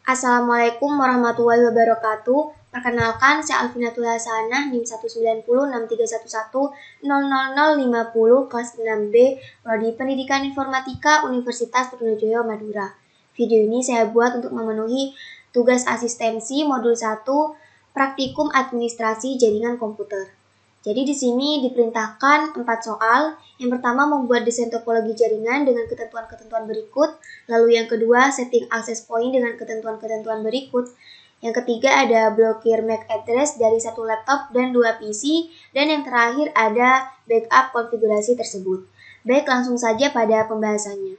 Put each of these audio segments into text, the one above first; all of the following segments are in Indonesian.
Assalamualaikum warahmatullahi wabarakatuh. Perkenalkan, saya Alvinatul Hasanah, NIM 1906311000050, kelas 6B, Prodi Pendidikan Informatika, Universitas Trunojoyo, Madura. Video ini saya buat untuk memenuhi tugas asistensi modul 1, Praktikum Administrasi Jaringan Komputer. Jadi di sini diperintahkan 4 soal. Yang pertama membuat desain topologi jaringan dengan ketentuan-ketentuan berikut. Lalu yang kedua setting access point dengan ketentuan-ketentuan berikut. Yang ketiga ada blokir MAC address dari satu laptop dan 2 PC. Dan yang terakhir ada backup konfigurasi tersebut. Baik, langsung saja pada pembahasannya.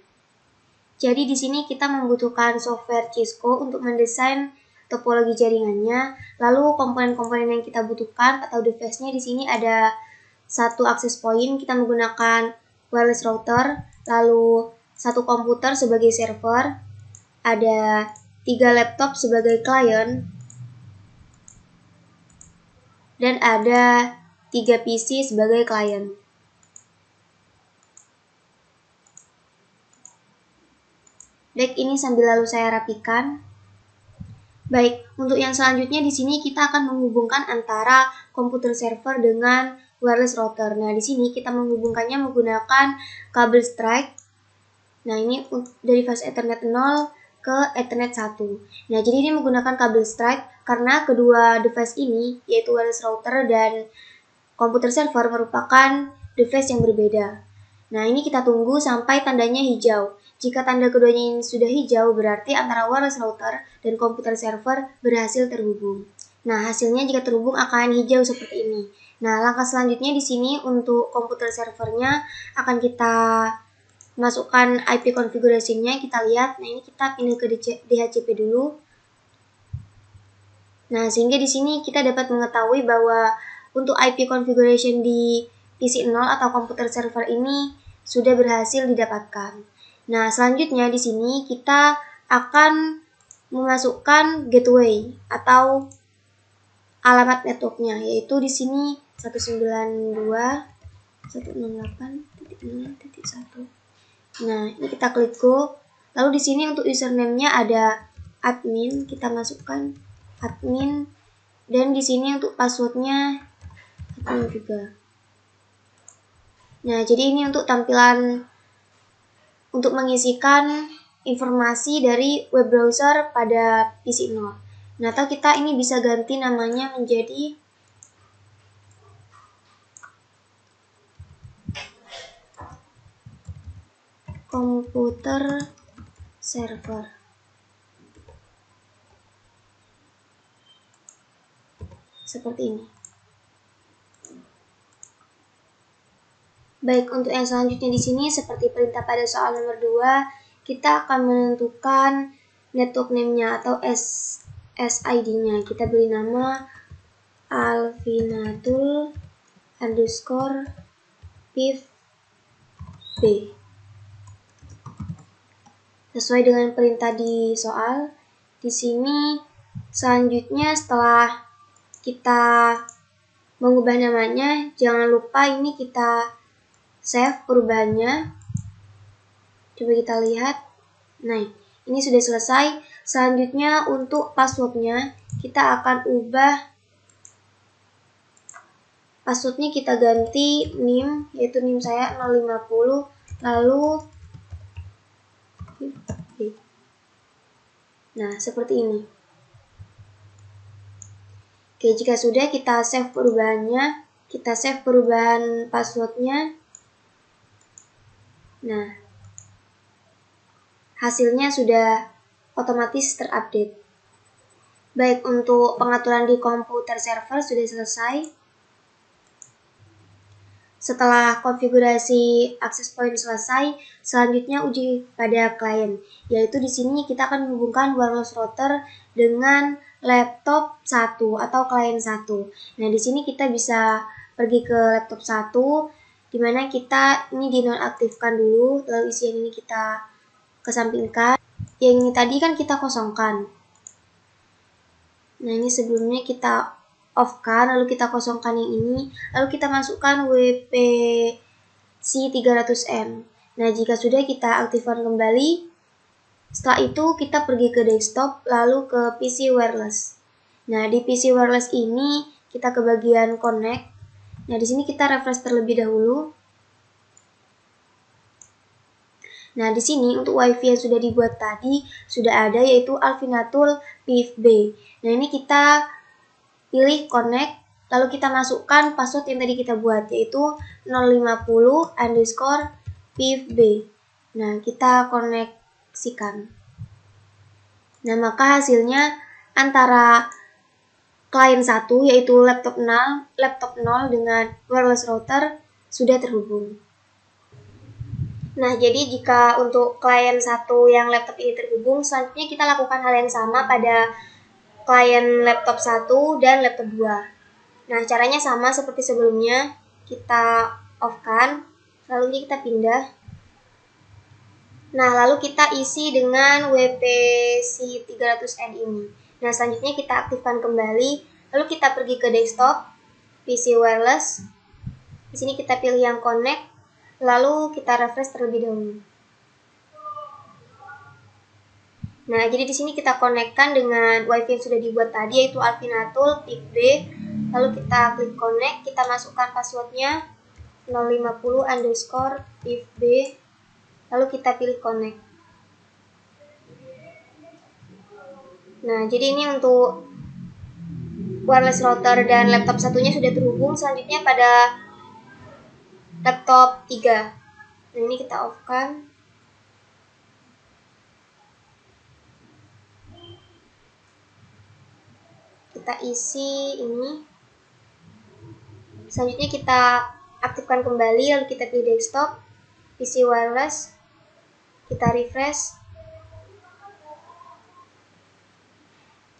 Jadi di sini kita membutuhkan software Cisco untuk mendesain topologi jaringannya. Lalu komponen-komponen yang kita butuhkan atau device-nya di sini ada satu access point, kita menggunakan wireless router, lalu satu komputer sebagai server, ada 3 laptop sebagai client, dan ada 3 PC sebagai client. Baik, ini sambil lalu saya rapikan. Baik, untuk yang selanjutnya di sini kita akan menghubungkan antara komputer server dengan wireless router. Nah, di sini kita menghubungkannya menggunakan kabel strike. Nah, ini dari fase Ethernet 0 ke Ethernet 1. Nah, jadi ini menggunakan kabel strike karena kedua device ini, yaitu wireless router dan komputer server, merupakan device yang berbeda. Nah, ini kita tunggu sampai tandanya hijau. Jika tanda keduanya ini sudah hijau, berarti antara wireless router dan komputer server berhasil terhubung. Nah, hasilnya jika terhubung akan hijau seperti ini. Nah, langkah selanjutnya di sini untuk komputer servernya akan kita masukkan IP configuration-nya, kita lihat. Nah, ini kita pindah ke DHCP dulu. Nah, sehingga di sini kita dapat mengetahui bahwa untuk IP configuration di PC 0 atau komputer server ini sudah berhasil didapatkan. Nah, selanjutnya di sini kita akan memasukkan gateway atau alamat networknya, yaitu di sini 192.168.0.1. Nah, ini kita klik go. Lalu di sini untuk username-nya ada admin, kita masukkan admin, dan di sini untuk password-nya admin juga. Nah, jadi ini untuk tampilan untuk mengisikan informasi dari web browser pada PC 0. Nah, atau kita ini bisa ganti namanya menjadi komputer server. Seperti ini. Baik, untuk yang selanjutnya di sini seperti perintah pada soal nomor 2, kita akan menentukan network name-nya atau SID-nya. Kita beri nama Alvinatul_PIV_B. Sesuai dengan perintah di soal. Di sini selanjutnya setelah kita mengubah namanya, jangan lupa ini kita save perubahannya. Coba kita lihat. Nah, ini sudah selesai. Selanjutnya untuk passwordnya kita akan ubah. Passwordnya kita ganti NIM, yaitu NIM saya 050, lalu nah, seperti ini. Oke, jika sudah kita save perubahannya, kita save perubahan passwordnya. Nah, hasilnya sudah otomatis terupdate. Baik, untuk pengaturan di komputer server sudah selesai. Setelah konfigurasi access point selesai, selanjutnya uji pada klien, yaitu di sini kita akan menghubungkan wireless router dengan laptop 1 atau klien 1. Nah, di sini kita bisa pergi ke laptop 1, di mana kita ini dinonaktifkan dulu, lalu isian ini kita kesampingkan. Yang ini tadi kan kita kosongkan. Nah, ini sebelumnya kita off-kan, lalu kita kosongkan yang ini, lalu kita masukkan WPC 300M. Nah, jika sudah kita aktifkan kembali. Setelah itu kita pergi ke desktop, lalu ke PC wireless. Nah, di PC wireless ini kita ke bagian connect. Nah, di sini kita refresh terlebih dahulu. Nah, di sini untuk WiFi yang sudah dibuat tadi sudah ada, yaitu Alfinatul PIV-B. Nah, ini kita pilih connect, lalu kita masukkan password yang tadi kita buat, yaitu 050_PIV-B. Nah, kita koneksikan. Nah, maka hasilnya antara klien 1, yaitu laptop 0 dengan wireless router sudah terhubung. Nah, jadi jika untuk klien 1 yang laptop ini terhubung, selanjutnya kita lakukan hal yang sama pada klien laptop 1 dan laptop 2. Nah, caranya sama seperti sebelumnya. Kita off-kan, lalu kita pindah. Nah, lalu kita isi dengan WPC 300N ini. Nah, selanjutnya kita aktifkan kembali, lalu kita pergi ke desktop, PC wireless. Di sini kita pilih yang connect, lalu kita refresh terlebih dahulu. Nah, jadi di sini kita konekkan dengan WiFi yang sudah dibuat tadi, yaitu Alfinatul PIV-B. Lalu kita klik connect, kita masukkan passwordnya 050_PIV-B. Lalu kita pilih connect. Nah, jadi ini untuk wireless router dan laptop satunya sudah terhubung. Selanjutnya pada laptop 3. Nah, ini kita off-kan. Kita isi ini. Selanjutnya kita aktifkan kembali, lalu kita pilih desktop, PC wireless. Kita refresh.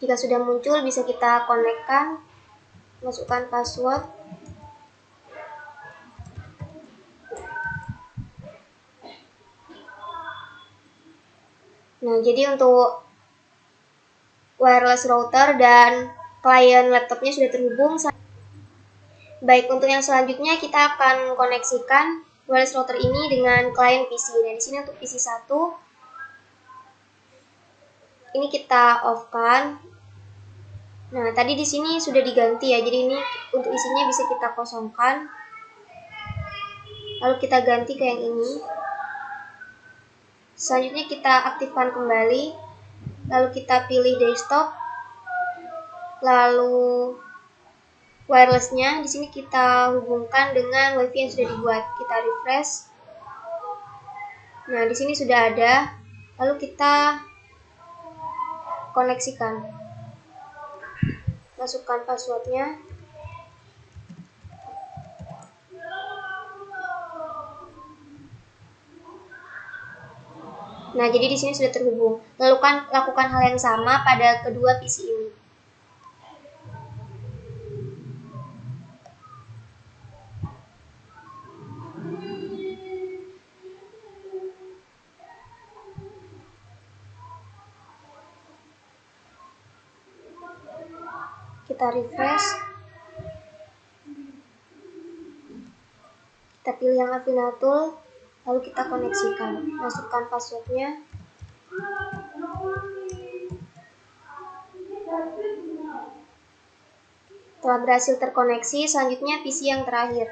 Jika sudah muncul, bisa kita konekkan, masukkan password. Nah, jadi untuk wireless router dan klien laptopnya sudah terhubung. Baik, untuk yang selanjutnya kita akan koneksikan wireless router ini dengan klien PC. Nah, di sini untuk PC 1 ini kita off-kan. Nah, tadi di sini sudah diganti ya. Jadi ini untuk isinya bisa kita kosongkan. Lalu kita ganti ke yang ini. Selanjutnya kita aktifkan kembali. Lalu kita pilih desktop. Lalu wirelessnya di sini kita hubungkan dengan WiFi yang sudah dibuat. Kita refresh. Nah, di sini sudah ada. Lalu kita koneksikan. Masukkan passwordnya. Nah, jadi di sini sudah terhubung. Lakukan hal yang sama pada kedua PC ini. Kita refresh. Kita pilih yang Alfinatul, lalu kita koneksikan. Masukkan passwordnya. Telah berhasil terkoneksi, selanjutnya PC yang terakhir.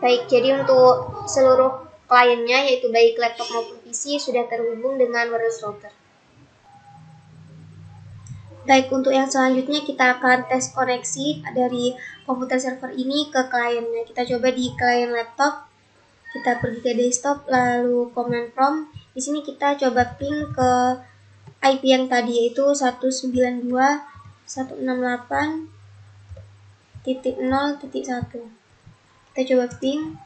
Baik, jadi untuk seluruh kliennya, yaitu baik laptop maupun PC, sudah terhubung dengan wireless router. Baik, untuk yang selanjutnya kita akan tes koneksi dari komputer server ini ke kliennya. Kita coba di klien laptop. Kita pergi ke desktop, lalu command prompt. Di sini kita coba ping ke IP yang tadi, yaitu 192.168.0.1. Kita coba ping,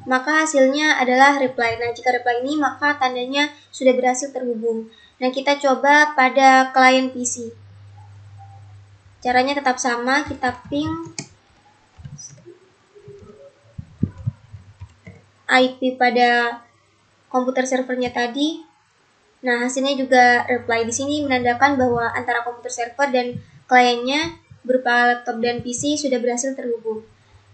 maka hasilnya adalah reply. Nah, jika reply ini, maka tandanya sudah berhasil terhubung. Nah, kita coba pada klien PC. Caranya tetap sama, kita ping IP pada komputer servernya tadi. Nah, hasilnya juga reply. Di sini menandakan bahwa antara komputer server dan kliennya berupa laptop dan PC sudah berhasil terhubung.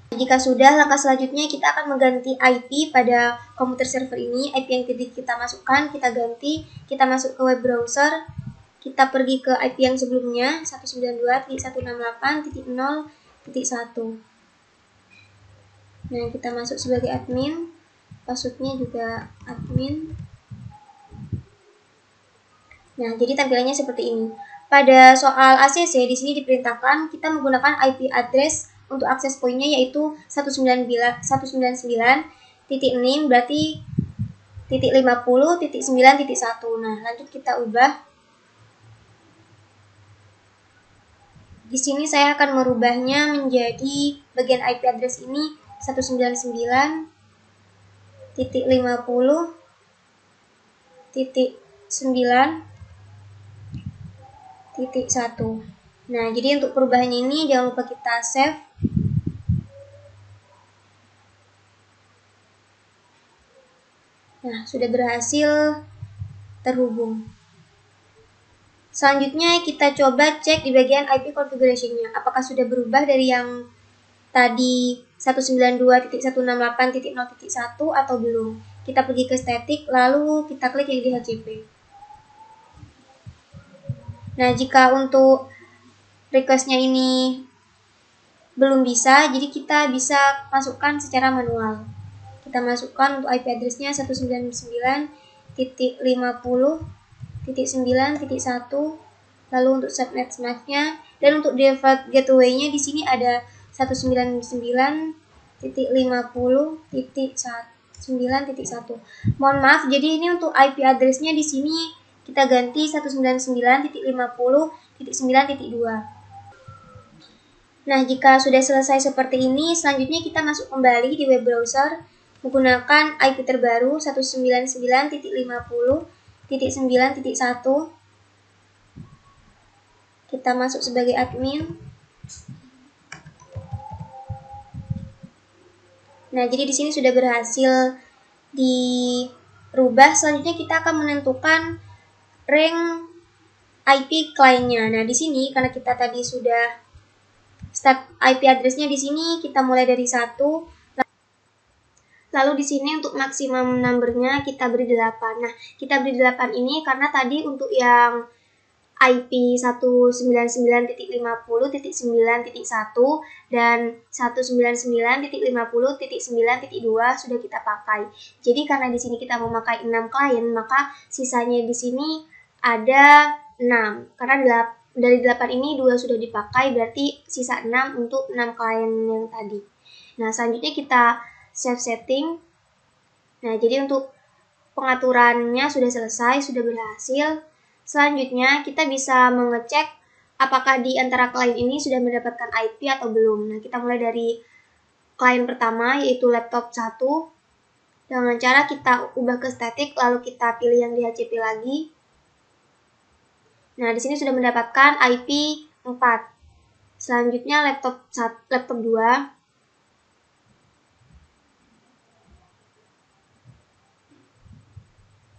Jika sudah, langkah selanjutnya kita akan mengganti IP pada komputer server ini. IP yang tadi kita masukkan, kita ganti, kita masuk ke web browser, kita pergi ke IP yang sebelumnya, 192.168.0.1. Nah, kita masuk sebagai admin, passwordnya juga admin. Nah, jadi tampilannya seperti ini. Pada soal ACC, di sini diperintahkan kita menggunakan IP address untuk akses poinnya yaitu 199.6 berarti titik 50.9.1. Nah, lanjut kita ubah. Di sini saya akan merubahnya menjadi bagian IP address ini 199.50.9.1. Nah, jadi untuk perubahannya ini jangan lupa kita save. Nah, sudah berhasil terhubung. Selanjutnya kita coba cek di bagian IP configuration-nya. Apakah sudah berubah dari yang tadi 192.168.0.1 atau belum. Kita pergi ke static, lalu kita klik yang di HCP. Nah, jika untuk request-nya ini belum bisa, jadi kita bisa masukkan secara manual. Kita masukkan untuk IP address-nya 199.50.9.1, lalu untuk subnet match-nya, dan untuk default gateway-nya di sini ada 199.50.9.1. Mohon maaf, jadi ini untuk IP address-nya di sini kita ganti 199.50.9.2. Nah, jika sudah selesai seperti ini, selanjutnya kita masuk kembali di web browser menggunakan IP terbaru 199.50.9.1. Kita masuk sebagai admin. Nah, jadi di sini sudah berhasil dirubah. Selanjutnya kita akan menentukan rank IP kliennya. Nah, di sini karena kita tadi sudah start IP address-nya di sini kita mulai dari 1. Lalu di sini untuk maksimum number-nya kita beri 8. Nah, kita beri 8 ini karena tadi untuk yang IP 199.50.9.1 dan 199.50.9.2 sudah kita pakai. Jadi karena di sini kita memakai 6 klien, maka sisanya di sini ada 6. Karena dari 8 ini 2 sudah dipakai, berarti sisa 6 untuk 6 klien yang tadi. Nah, selanjutnya kita save setting. Nah, jadi untuk pengaturannya sudah selesai, sudah berhasil. Selanjutnya kita bisa mengecek apakah di antara klien ini sudah mendapatkan IP atau belum. Nah, kita mulai dari klien pertama yaitu laptop 1. Dengan cara kita ubah ke static, lalu kita pilih yang di HCP lagi. Nah, di sini sudah mendapatkan IP 4. Selanjutnya laptop 2.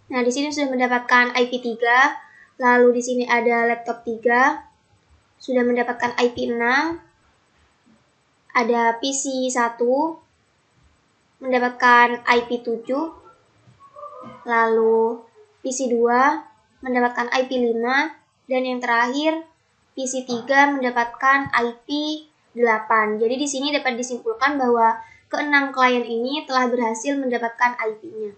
Nah, di sini sudah mendapatkan IP 3. Lalu di sini ada laptop 3. Sudah mendapatkan IP 6. Ada PC 1. Mendapatkan IP 7. Lalu PC 2 mendapatkan IP 5. Dan yang terakhir, PC 3 mendapatkan IP 8. Jadi di sini dapat disimpulkan bahwa ke-6 klien ini telah berhasil mendapatkan IP-nya.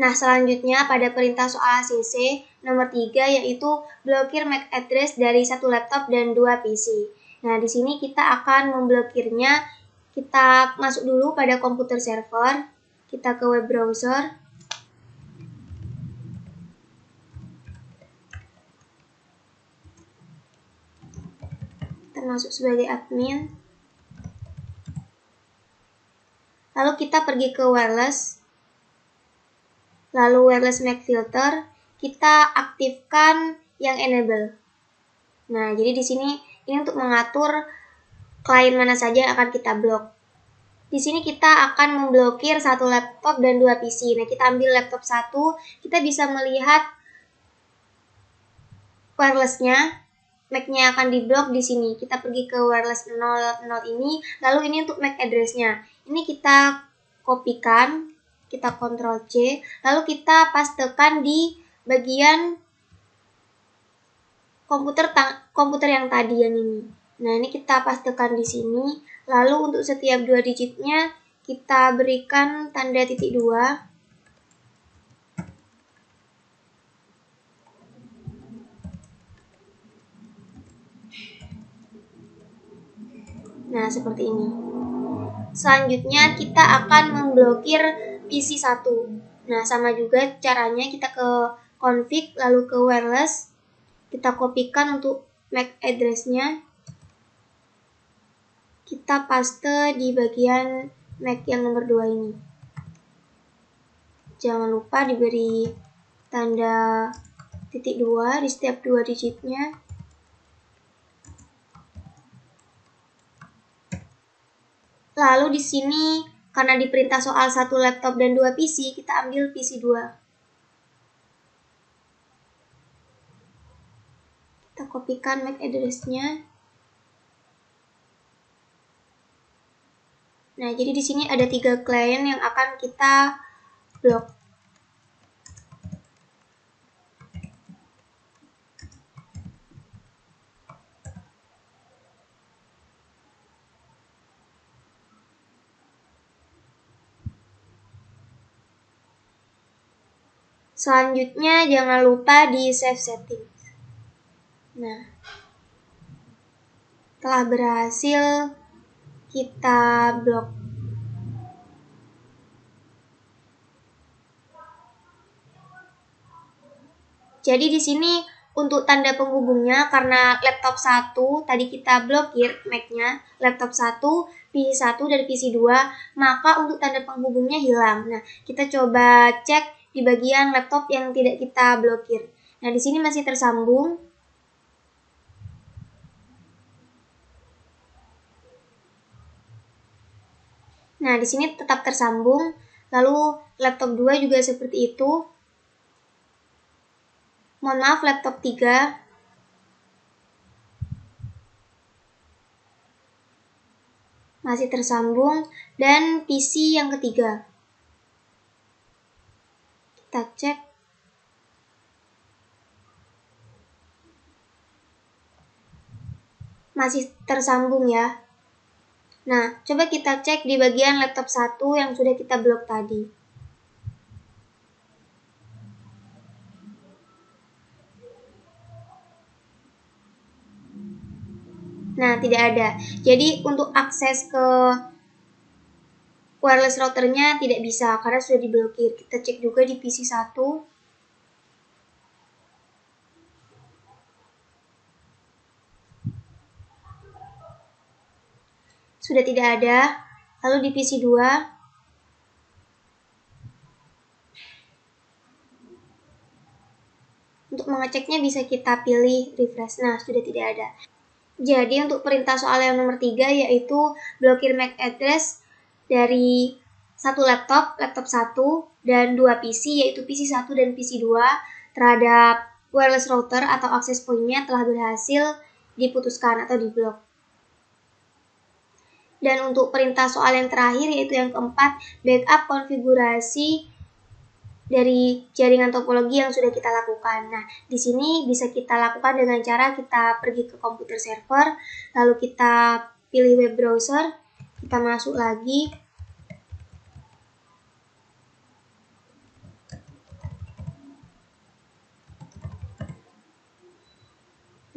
Nah, selanjutnya pada perintah soal ACC nomor 3 yaitu blokir MAC address dari 1 laptop dan 2 PC. Nah, di sini kita akan memblokirnya. Kita masuk dulu pada komputer server, kita ke web browser. Masuk sebagai admin, lalu kita pergi ke wireless, lalu wireless MAC filter, kita aktifkan yang enable. Nah, jadi di sini ini untuk mengatur klien mana saja yang akan kita blok. Di sini kita akan memblokir satu laptop dan 2 PC. Nah, kita ambil laptop 1, kita bisa melihat wireless-nya, MAC-nya akan diblok di sini. Kita pergi ke wireless 00 ini, lalu ini untuk MAC address-nya. Ini kita kopikan, kita Ctrl C, lalu kita pastekan di bagian komputer yang tadi yang ini. Nah, ini kita pastekan di sini. Lalu untuk setiap 2 digitnya kita berikan tanda titik 2. Nah, seperti ini. Selanjutnya kita akan memblokir PC 1. Nah, sama juga caranya, kita ke config, lalu ke wireless. Kita kopikan untuk MAC address-nya. Kita paste di bagian MAC yang nomor 2 ini. Jangan lupa diberi tanda titik 2 di setiap 2 digitnya. Lalu di sini karena diperintah soal satu laptop dan 2 PC, kita ambil PC 2. Kita kopikan MAC address-nya. Nah, jadi di sini ada 3 klien yang akan kita blok. Selanjutnya jangan lupa di save setting. Nah, telah berhasil kita blok. Jadi di sini untuk tanda penghubungnya, karena laptop 1 tadi kita blokir MAC-nya, laptop 1, PC 1 dan PC 2, maka untuk tanda penghubungnya hilang. Nah, kita coba cek di bagian laptop yang tidak kita blokir. Nah, di sini masih tersambung. Nah, di sini tetap tersambung. Lalu laptop 2 juga seperti itu. Mohon maaf, laptop 3 masih tersambung, dan PC yang ketiga. Kita cek. Masih tersambung ya. Nah, coba kita cek di bagian laptop 1 yang sudah kita blok tadi. Nah, tidak ada. Jadi untuk akses ke wireless routernya tidak bisa karena sudah diblokir. Kita cek juga di PC 1. Sudah tidak ada. Lalu di PC 2. Untuk mengeceknya bisa kita pilih refresh. Nah, sudah tidak ada. Jadi untuk perintah soal yang nomor 3 yaitu blokir MAC address dari satu laptop 1, dan 2 PC, yaitu PC 1 dan PC 2 terhadap wireless router atau access point-nya telah berhasil diputuskan atau diblok. Dan untuk perintah soal yang terakhir yaitu yang keempat, backup konfigurasi dari jaringan topologi yang sudah kita lakukan. Nah, di sini bisa kita lakukan dengan cara kita pergi ke komputer server, lalu kita pilih web browser, kita masuk lagi.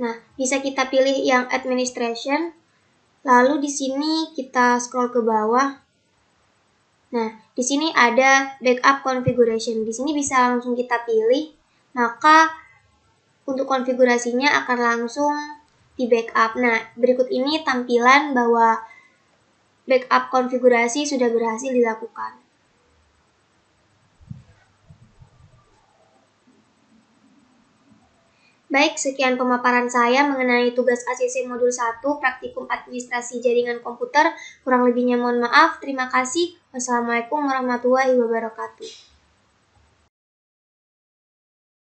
Nah, bisa kita pilih yang administration, lalu di sini kita scroll ke bawah. Nah, di sini ada backup configuration. Di sini bisa langsung kita pilih, maka untuk konfigurasinya akan langsung di backup. Nah, berikut ini tampilan bahwa backup konfigurasi sudah berhasil dilakukan. Baik, sekian pemaparan saya mengenai tugas ACC Modul 1 Praktikum Administrasi Jaringan Komputer. Kurang lebihnya mohon maaf. Terima kasih. Wassalamualaikum warahmatullahi wabarakatuh.